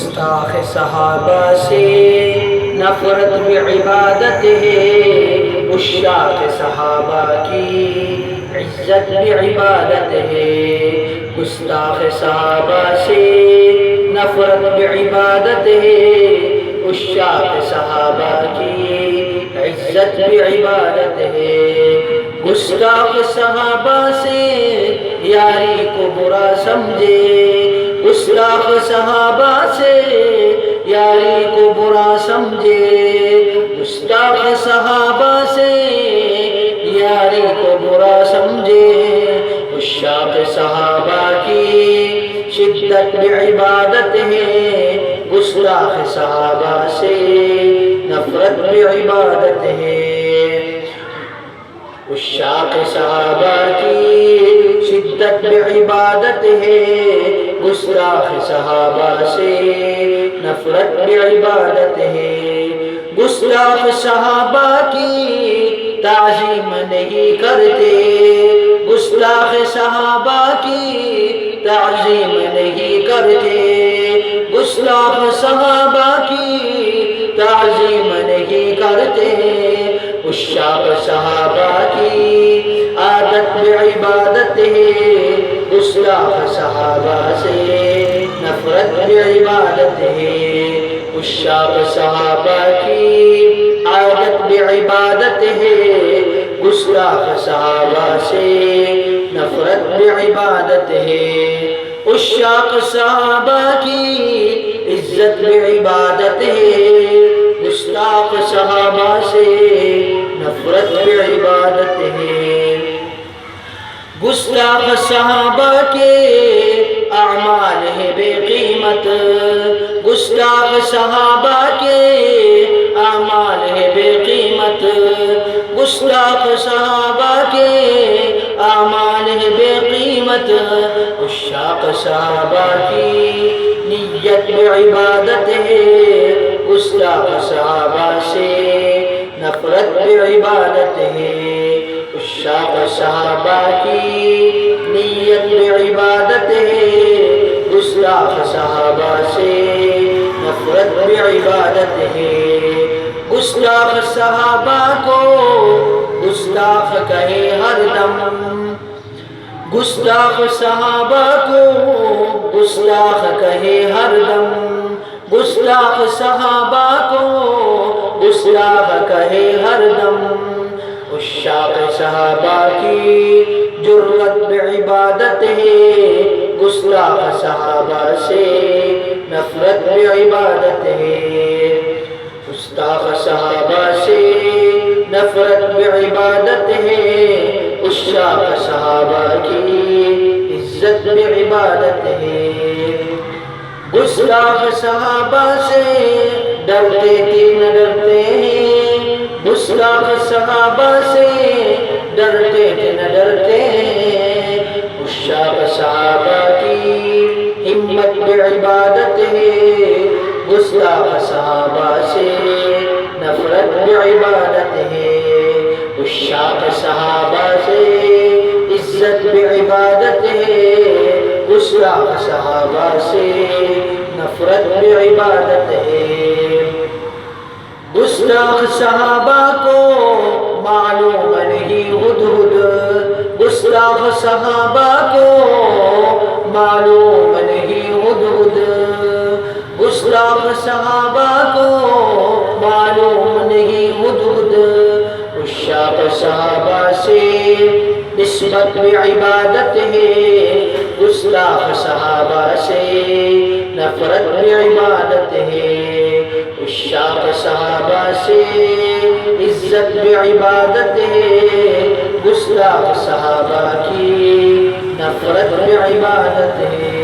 گستاخ صحابہ سے نفرت بعبادت ہے، عشاق صحابہ کی عزت بعبادت ہے۔ گستاخ صحابہ سے نفرت بعبادت ہے، عشاق صحابہ کی عزت بعبادت ہے۔ گستاخ صحابہ سے یاری کو برا سمجھے، گستاخ صحابہ سے یاری کو برا سمجھے، گستاخ صحابہ سے یاری کو برا سمجھے۔ عشاق صحابہ کی شدت بعبادت ہے، گستاخ صحابہ سے نفرت بعبادت ہے۔ عشاق صحابہ کی شدت بعبادت ہے، گستاخ صحابہ سے نفرت بعبادت ہے۔ گستاخ صحابہ کی تعظیم نہیں کرتے، گستاخ صحابہ کی تعظیم نہیں کرتے، گستاخ صحابہ کی تعظیم نہیں کرتے۔ عشاق صحابہ کی عادت بعبادت ہے، گستاخ صحابہ سے نفرت بعبادت ہے۔ عشاق صحابہ کی عادت بعبادت ہے، گستاخ صحابہ سے نفرت بعبادت ہے۔ عشاق صحابہ کی عزت بعبادت ہے، گستاخ صحابہ سے نفرت بعبادت ہے۔ گستاخ صحابہ کے اعمال ہے بے قیمت، گستاخ صحابہ کے اعمال ہے بے قیمت، گستاخ صحابہ کے اعمال ہے بے قیمت۔ عشاق صحابہ کی نیت بعبادت ہے، گستاخ صحابہ سے نفرت بعبادت ہے۔ عشاق صحابہ کی نیت بعبادت ہے، گستاخ صحابہ سے نفرت بعبادت ہے۔ گستاخ صحابہ کو گستاخ کہے ہر دم، گستاخ صحابہ کو گستاخ کہے ہر دم، گستاخ صحابہ کو گستاخ کہے ہر دم۔ عشاق صحابہ کی جرت بعبادت ہے، گستاخ صحابہ سے نفرت بعبادت ہے۔ گستاخ صحابہ سے نفرت بعبادت ہے، عشاق صحابہ کی عزت بعبادت ہے۔ گستاخ صحابہ سے ڈرتے تھے نہ ڈرتے ہیں، گستاخ صحابہ سے ڈرتے تھے نہ ڈرتے ہیں۔ عشاق صحابہ کی ہمت بعبادت ہے، گستاخ صحابہ سے نفرت بعبادت ہے۔ عشاق صحابہ سے عزت بعبادت ہے، گستاخ صحابہ سے نفرت بعبادت ہے۔ گستاخ صحابہ کو معلوم نہیں ہدہد، گستاخ صحابہ کو معلوم نہیں ہدہد، گستاخ صحابہ کو معلوم نہیں ہدہد۔ عشاق صحابہ سے نسبت بعبادت ہے، گستاخ صحابہ سے نفرت بعبادت ہے۔ عشاق صحابہ سے عزت بعبادت ہے، گستاخ صحابہ کی نفرت بعبادت ہے۔